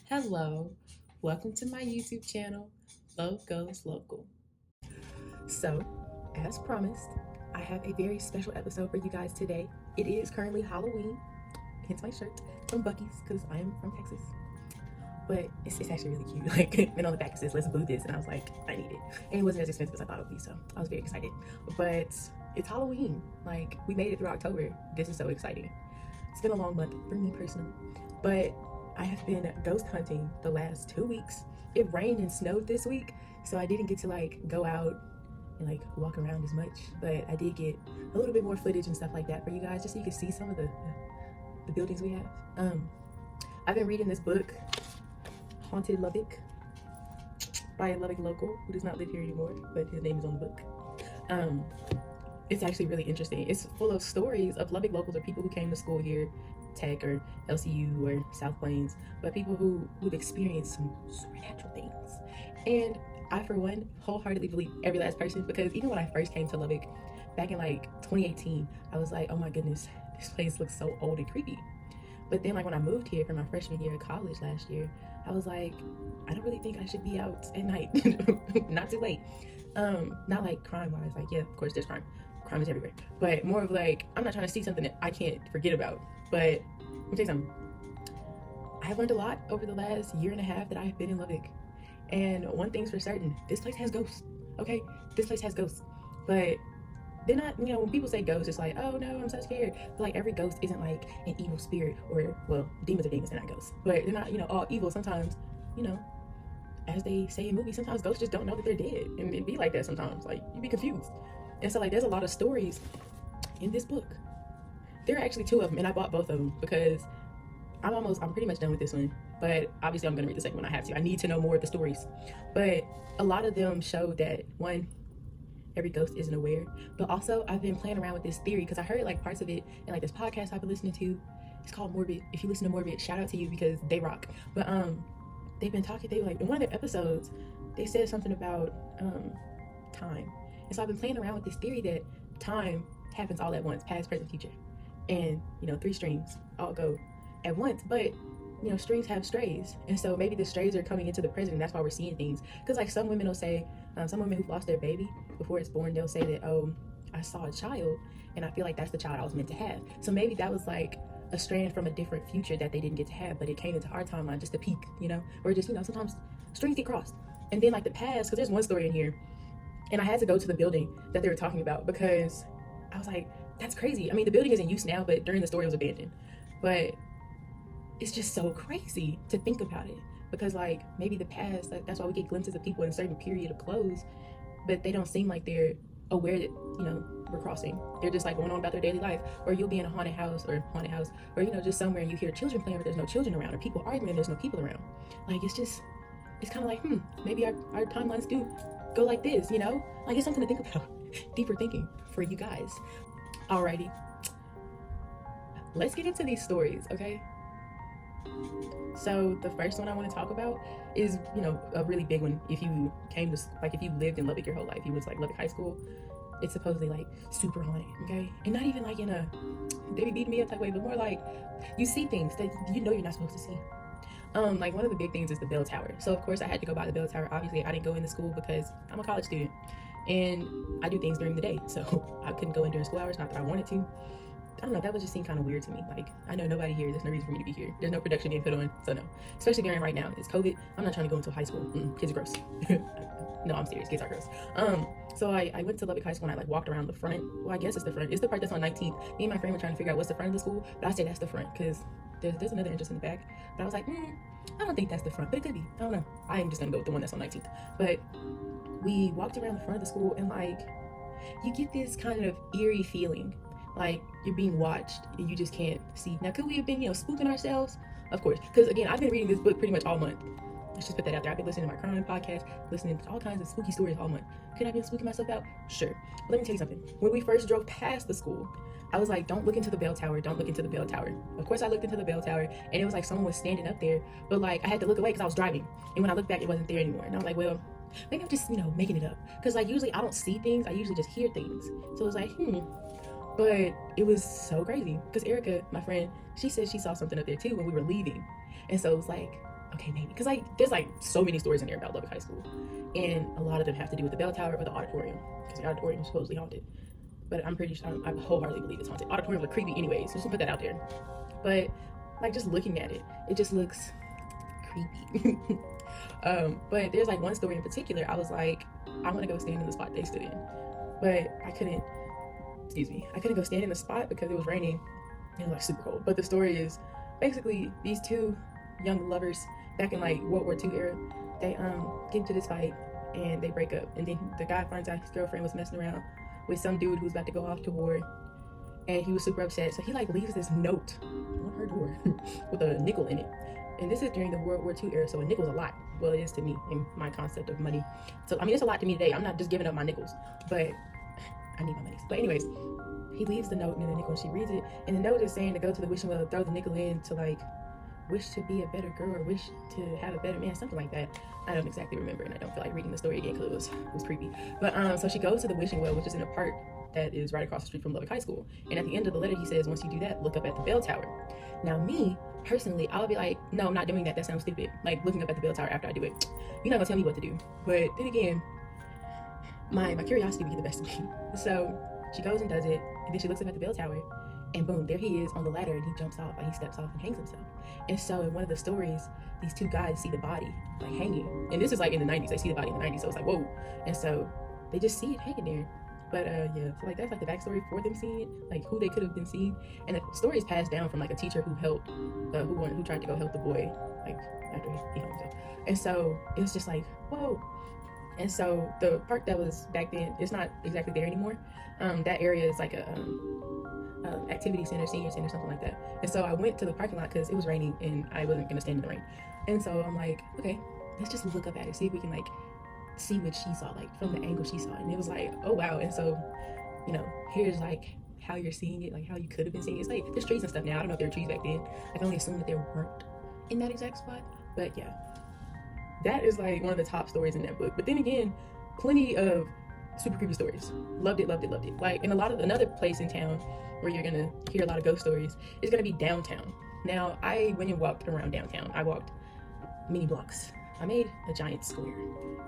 Hello, welcome to my YouTube channel, Love Goes Local. So, as promised, I have a very special episode for you guys today. It is currently Halloween, hence my shirt from Buc-ee's because I am from Texas. But it's actually really cute. And on the back it says, "Let's boo this," and I was like, I need it. And it wasn't as expensive as I thought it would be, so I was very excited. But it's Halloween. We made it through October. This is so exciting. It's been a long month for me personally, but I have been ghost hunting the last 2 weeks. It rained and snowed this week, so I didn't get to go out and walk around as much, but I did get a little bit more footage and stuff like that for you guys, just so you can see some of the buildings we have. I've been reading this book, Haunted Lubbock, by a Lubbock local who does not live here anymore, but his name is on the book. It's actually really interesting. It's full of stories of Lubbock locals or people who came to school here, Tech or LCU or South Plains, but people who've experienced some supernatural things. And I, for one, wholeheartedly believe every last person, because even when I first came to Lubbock back in 2018, I was like, oh my goodness, this place looks so old and creepy. But then when I moved here for my freshman year of college last year, I was like, I don't really think I should be out at night. Not too late. Not crime wise, yeah, of course there's crime. Crime is everywhere. But more of I'm not trying to see something that I can't forget about. But let me tell you something. I've learned a lot over the last year and a half that I've been in Lubbock. And one thing's for certain, this place has ghosts. Okay? This place has ghosts. But they're not, when people say ghosts, it's oh no, I'm so scared. But every ghost isn't an evil spirit, or, well, demons are demons, they're not ghosts. But they're not, all evil. Sometimes, as they say in movies, sometimes ghosts just don't know that they're dead. And it be like that sometimes. You be confused. And so there's a lot of stories in this book. There are actually 2 of them, and I bought both of them because I'm pretty much done with this one. But obviously I'm gonna read the second one. I have to. I need to know more of the stories. But a lot of them show that, one, every ghost isn't aware. But also I've been playing around with this theory because I heard parts of it in this podcast I've been listening to. It's called Morbid. If you listen to Morbid, shout out to you because they rock. But they've been talking, in one of their episodes, they said something about time. And so I've been playing around with this theory that time happens all at once, past, present, future. And, 3 strings all go at once. But, strings have strays. And so maybe the strays are coming into the present, and that's why we're seeing things. Because, some women will say, some women who've lost their baby before it's born, they'll say that, oh, I saw a child, and I feel like that's the child I was meant to have. So maybe that was a strand from a different future that they didn't get to have, but it came into our timeline just to peek, or just, sometimes strings get crossed. And then the past, because there's one story in here, and I had to go to the building that they were talking about because I was like, that's crazy. I mean, the building is in use now, but during the story it was abandoned. But it's just so crazy to think about it because maybe the past, that's why we get glimpses of people in a certain period of clothes, but they don't seem like they're aware that, we're crossing. They're just going on about their daily life. Or you'll be in a haunted house, or just somewhere and you hear children playing but there's no children around, or people arguing and there's no people around. It's kind of maybe our timelines do go like this, it's something to think about. Deeper thinking for you guys. Alrighty, let's get into these stories, okay? So the first one I want to talk about is, a really big one. If you came to, if you lived in Lubbock your whole life, you went to Lubbock High School, it's supposedly super haunted, okay? And not even in a they be beating me up type way, but more you see things that you're not supposed to see. One of the big things is the bell tower. So of course I had to go by the bell tower. Obviously I didn't go into school because I'm a college student and I do things during the day, so I couldn't go in during school hours. Not that I wanted to. I don't know, that would just seem kind of weird to me. I know nobody here, there's no reason for me to be here. There's no production being put on, so no. Especially during right now, it's COVID. I'm not trying to go into high school. Kids are gross. No, I'm serious, kids are gross. So I went to Lubbock High School and I walked around the front. Well, I guess it's the front. It's the part that's on 19th. Me and my friend were trying to figure out what's the front of the school, but I say that's the front because there's another entrance in the back. But I was like, I don't think that's the front, but it could be. I don't know. I am just gonna go with the one that's on 19th. But we walked around the front of the school and you get this kind of eerie feeling, you're being watched and you just can't see. Now, could we have been, spooking ourselves? Of course, because again, I've been reading this book pretty much all month. Let's just put that out there. I've been listening to my crime podcast, listening to all kinds of spooky stories all month. Could I have been spooking myself out? Sure. But let me tell you something. When we first drove past the school, I was like, don't look into the bell tower. Don't look into the bell tower. Of course, I looked into the bell tower, and it was someone was standing up there, but I had to look away because I was driving. And when I looked back, it wasn't there anymore. And I was like, well, maybe I'm just, making it up. Because usually I don't see things. I usually just hear things. So it was But it was so crazy because Erica, my friend, she said she saw something up there too when we were leaving. And so it was Okay, maybe. Because like there's like so many stories in there about Lubbock High School. And a lot of them have to do with the bell tower or the auditorium. Because the auditorium is supposedly haunted. But I'm pretty sure, I wholeheartedly believe it's haunted. Auditoriums are creepy anyway, so just gonna put that out there. But like just looking at it, it just looks creepy. But there's like one story in particular, I was like, I want to go stand in the spot they stood in. But I couldn't go stand in the spot because it was raining and it was like super cold. But the story is basically these two young lovers back in like World War II era, they get into this fight and they break up. And then the guy finds out his girlfriend was messing around with some dude who's about to go off to war, and he was super upset. So he like leaves this note on her door with a nickel in it. And this is during the World War II era, so a nickel's a lot. Well, it is to me in my concept of money. So I mean, it's a lot to me today. I'm not just giving up my nickels, but I need my money. But anyways, he leaves the note in the nickel and she reads it, and the note is saying to go to the wishing well, throw the nickel in to like wish to be a better girl or wish to have a better man, something like that. I don't exactly remember, and I don't feel like reading the story again because it was creepy. But so she goes to the wishing well, which is in a park that is right across the street from Lubbock High School. And at the end of the letter, he says, once you do that, look up at the bell tower. Now, me personally, I'll be like, no, I'm not doing that. That sounds stupid. Like looking up at the bell tower after I do it. You're not gonna tell me what to do. But then again, my curiosity would get the best of me. So she goes and does it, and then she looks up at the bell tower, and boom, there he is on the ladder, and he jumps off, like he steps off and hangs himself. And so in one of the stories, these two guys see the body like hanging, and this is like in the 90s. They see the body in the 90s, so it's like whoa. And so they just see it hanging there. But yeah, so like that's like the backstory for them seeing it, like who they could have been seeing. And the story is passed down from like a teacher who helped, who tried to go help the boy, like after he hung himself. And so it was just like whoa. And so the park that was back then, it's not exactly there anymore. That area is like a activity center, senior center, something like that. And so I went to the parking lot because it was raining and I wasn't gonna stand in the rain. And so I'm like, okay, let's just look up at it, see if we can like see what she saw, like from the angle she saw it. And it was like, oh wow. And so, you know, here's like how you're seeing it, like how you could have been seeing it. It's like there's trees and stuff now. I don't know if there were trees back then. I can only assume that there weren't in that exact spot. But yeah, that is like one of the top stories in that book. But then again, plenty of super creepy stories. Loved it, loved it, loved it. Like, and another place in town where you're gonna hear a lot of ghost stories is gonna be downtown. Now, I went and walked around downtown. I walked many blocks. I made a giant square,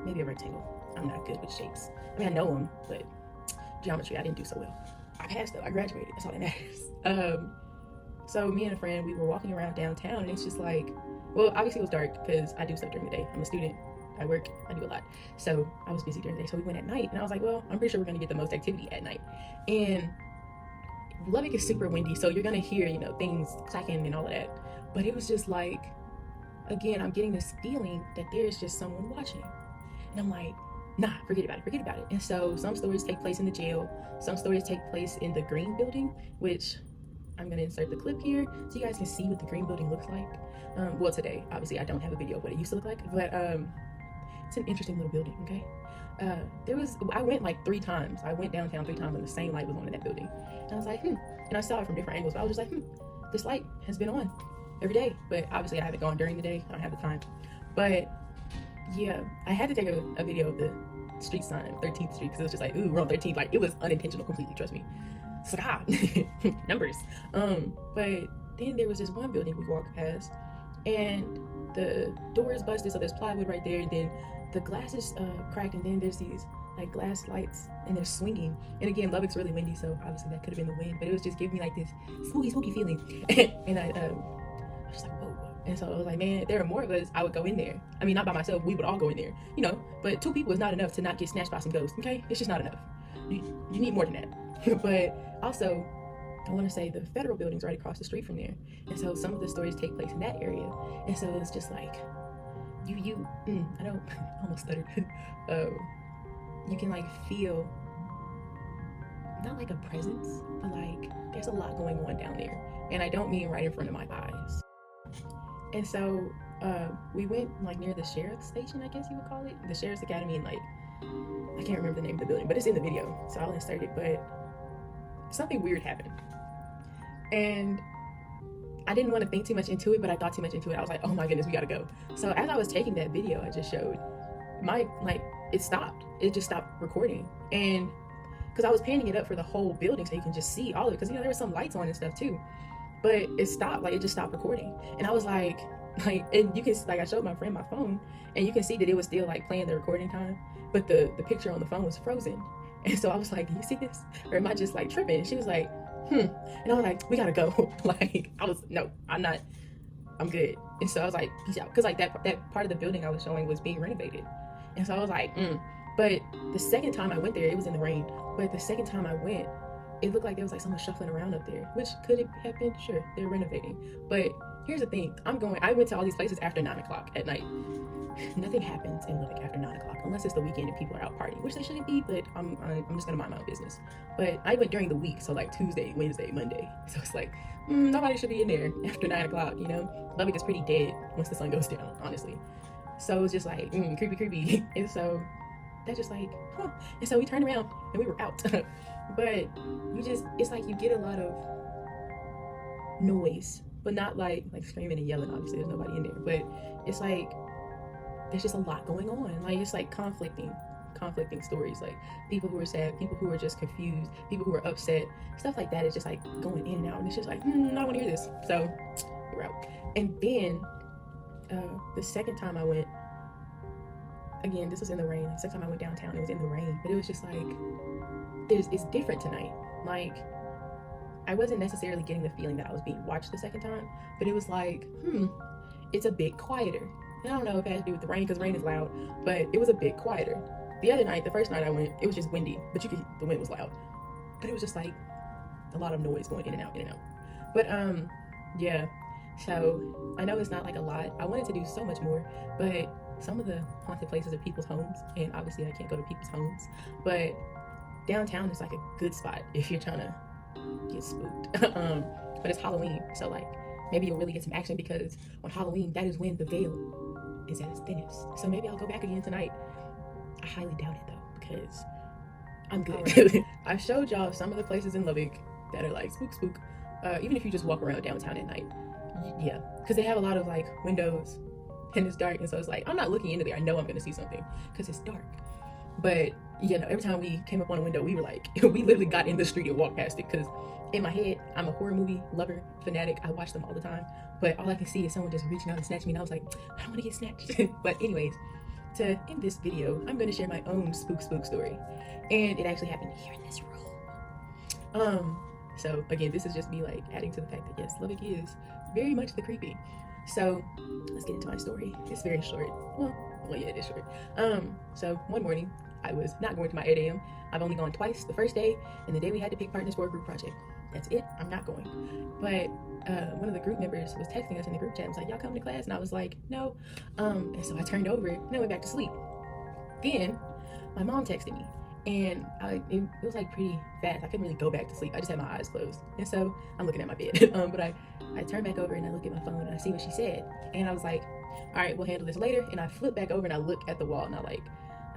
maybe a rectangle. I'm not good with shapes. I mean, I know them, but geometry, I didn't do so well. I passed though, I graduated, that's all that matters. So me and a friend, we were walking around downtown, and it's just like, well, obviously it was dark because I do stuff during the day. I'm a student, I work, I do a lot. So I was busy during the day. So we went at night, and I was like, well, I'm pretty sure we're gonna get the most activity at night. And Lubbock is super windy, so you're gonna hear, you know, things clacking and all of that. But it was just like, again, I'm getting this feeling that there's just someone watching. And I'm like, nah, forget about it. And so some stories take place in the jail. Some stories take place in the green building, which I'm gonna insert the clip here so you guys can see what the green building looks like. Well, today, obviously I don't have a video of what it used to look like, but it's an interesting little building, okay? I went like 3 times. I went downtown 3 times and the same light was on in that building. And I was like, and I saw it from different angles, but I was just like, this light has been on every day. But obviously I haven't gone during the day. I don't have the time. But yeah, I had to take a video of the street sign, 13th Street, because it was just like, ooh, we're on 13th. Like, it was unintentional completely, trust me. It's like, numbers. But then there was this one building we walked past, and the door is busted, so there's plywood right there, and then the glass is cracked, and then there's these like glass lights, and they're swinging. And again, Lubbock's really windy, so obviously that could have been the wind, but it was just giving me like this spooky feeling. And I was just like, whoa. And so I was like, man, if there are more of us, I would go in there. I mean, not by myself, we would all go in there, you know, but 2 people is not enough to not get snatched by some ghosts, okay? It's just not enough. You need more than that. But also, I want to say the federal building's right across the street from there. And so some of the stories take place in that area. And so it's just like, I don't, almost stuttered. You can like feel, not like a presence, but like there's a lot going on down there. And I don't mean right in front of my eyes. And so we went like near the sheriff's station, I guess you would call it. The sheriff's academy, and like, I can't remember the name of the building, but it's in the video, so I'll insert it. But something weird happened. And I didn't want to think too much into it, but I thought too much into it. I was like, oh my goodness, we gotta go. So as I was taking that video I just showed, it stopped. It just stopped recording. And because I was panning it up for the whole building so you can just see all of it, because, you know, there were some lights on and stuff too. But it stopped, like it just stopped recording. And I was like, Like, and you can, like, I showed my friend my phone, and you can see that it was still like playing the recording time, but the picture on the phone was frozen. And so I was like, do you see this? Or am I just like tripping? And she was like, and I was like, we gotta go. Like, no, I'm good. And so I was like, peace out. Cause like that part of the building I was showing was being renovated. And so I was like, But the second time I went there, it was in the rain. But the second time I went, it looked like there was like someone shuffling around up there, which could it have been? Sure, they're renovating. But here's the thing, I went to all these places after 9 o'clock at night. Nothing happens in Lubbock after 9 o'clock, unless it's the weekend and people are out partying, which they shouldn't be, but I'm just gonna mind my own business. But I went during the week, so like Tuesday, Wednesday, Monday. So it's like, nobody should be in there after 9 o'clock, you know? Lubbock is pretty dead once the sun goes down, honestly. So it's just like, creepy. And so that's just like, And so we turned around and we were out. But it's like you get a lot of noise, but not like screaming and yelling. Obviously, there's nobody in there, but it's like there's just a lot going on. Like, it's like conflicting stories, like people who are sad, people who are just confused, people who are upset, stuff like that is just like going in and out, and it's just like, I don't want to hear this. So we're out. And then the second time I went, again, this was in the rain. The second time I went downtown, it was in the rain, but it was just like, it's different tonight. Like, I wasn't necessarily getting the feeling that I was being watched the second time, but it was like, it's a bit quieter. And I don't know if it has to do with the rain, because rain is loud, but it was a bit quieter. The other night, the first night I went, it was just windy, but the wind was loud. But it was just like a lot of noise going in and out. But yeah. So I know it's not like a lot. I wanted to do so much more, but some of the haunted places are people's homes, and obviously I can't go to people's homes. But downtown is like a good spot if you're trying to get spooked. But it's Halloween, so like maybe you'll really get some action, because on Halloween, that is when the veil is at its thinnest. So maybe I'll go back again tonight. I highly doubt it though, because I'm good. Right. I showed y'all some of the places in Lubbock that are like spook. Even if you just walk around downtown at night, yeah, because they have a lot of like windows, and it's dark, and so it's like, I'm not looking into there. I know I'm gonna see something because it's dark. But every time we came up on a window, we were like, we literally got in the street and walked past it, because in my head, I'm a horror movie lover, fanatic. I watch them all the time, but all I can see is someone just reaching out and snatching me, and I was like, I don't want to get snatched. But anyways, to end this video, I'm going to share my own spook story, and it actually happened here in this room. So again, this is just me like adding to the fact that yes, Lubbock is very much the creepy. So let's get into my story. It's very short. Well, yeah, it is short. So one morning, I was not going to my 8 a.m. I've only gone twice, the first day and the day we had to pick partners for a group project. That's it. I'm not going. But one of the group members was texting us in the group chat and was like, y'all coming to class? And I was like, no. And so I turned over and I went back to sleep. Then my mom texted me, and it was like pretty fast. I couldn't really go back to sleep. I just had my eyes closed. And so I'm looking at my bed. But I turned back over and I look at my phone and I see what she said. And I was like, all right, we'll handle this later. And I flip back over and I look at the wall, and I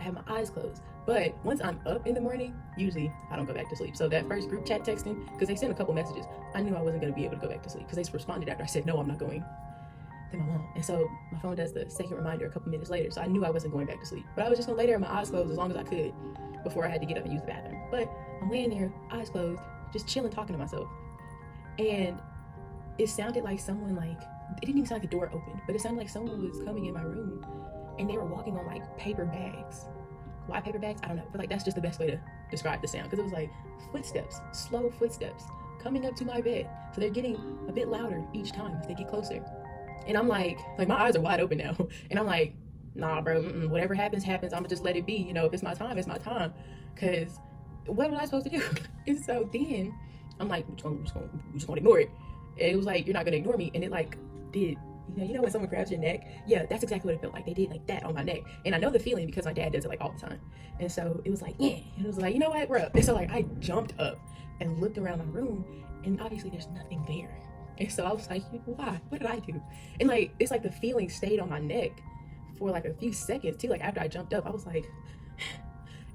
have my eyes closed. But once I'm up in the morning, usually I don't go back to sleep. So that first group chat texting, because they sent a couple messages, I knew I wasn't going to be able to go back to sleep, because they responded after I said, no, I'm not going. Then my mom. And so my phone does the second reminder a couple minutes later. So I knew I wasn't going back to sleep. But I was just going to lay there with my eyes closed as long as I could before I had to get up and use the bathroom. But I'm laying there, eyes closed, just chilling, talking to myself. And it sounded like someone, it didn't even sound like a door opened, but it sounded like someone was coming in my room, and they were walking on paper bags. Why paper bags? I don't know, but that's just the best way to describe the sound, because it was like footsteps, slow footsteps coming up to my bed. So they're getting a bit louder each time as they get closer. And I'm like my eyes are wide open now, and I'm like, nah, bro, whatever happens, I'm gonna just let it be. If it's my time, it's my time, because what was I supposed to do? And so then I'm like, we're just gonna ignore it. And it was like, you're not gonna ignore me, and it did. You know when someone grabs your neck? Yeah, that's exactly what it felt like. They did that on my neck. And I know the feeling because my dad does it all the time. And so it was like, yeah. And it was like, you know what, we're up. And so I jumped up and looked around my room, and obviously there's nothing there. And so I was like, why? What did I do? And it's like the feeling stayed on my neck for a few seconds too. After I jumped up, I was like,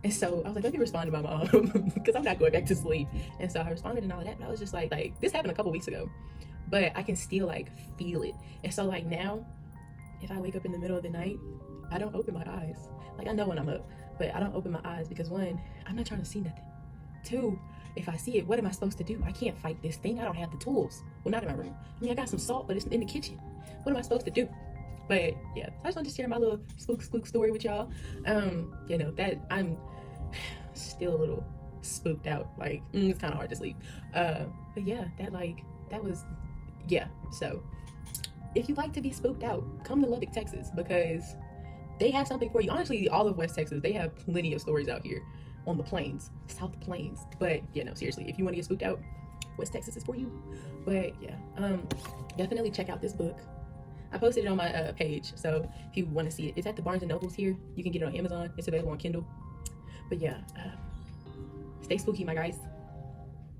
and so I was like, let me respond to my mom, because I'm not going back to sleep. And so I responded and all of that, but I was just like this happened a couple weeks ago, but I can still feel it. And so now, if I wake up in the middle of the night, I don't open my eyes. I know when I'm up, but I don't open my eyes, because one, I'm not trying to see nothing. Two, if I see it, what am I supposed to do? I can't fight this thing. I don't have the tools. Well, not in my room. I mean, I got some salt, but it's in the kitchen. What am I supposed to do? But yeah, I just wanted to share my little spook story with y'all. You know, that I'm still a little spooked out. Like, it's kind of hard to sleep. But yeah, that was, yeah. So if you'd like to be spooked out, come to Lubbock, Texas, because they have something for you. Honestly, all of West Texas, they have plenty of stories out here on the plains, South Plains. But yeah, no, seriously, if you want to get spooked out, West Texas is for you. But yeah, definitely check out this book. I posted it on my page, so if you want to see it, it's at the Barnes and Nobles here. You can get it on Amazon. It's available on Kindle. But yeah, stay spooky, my guys.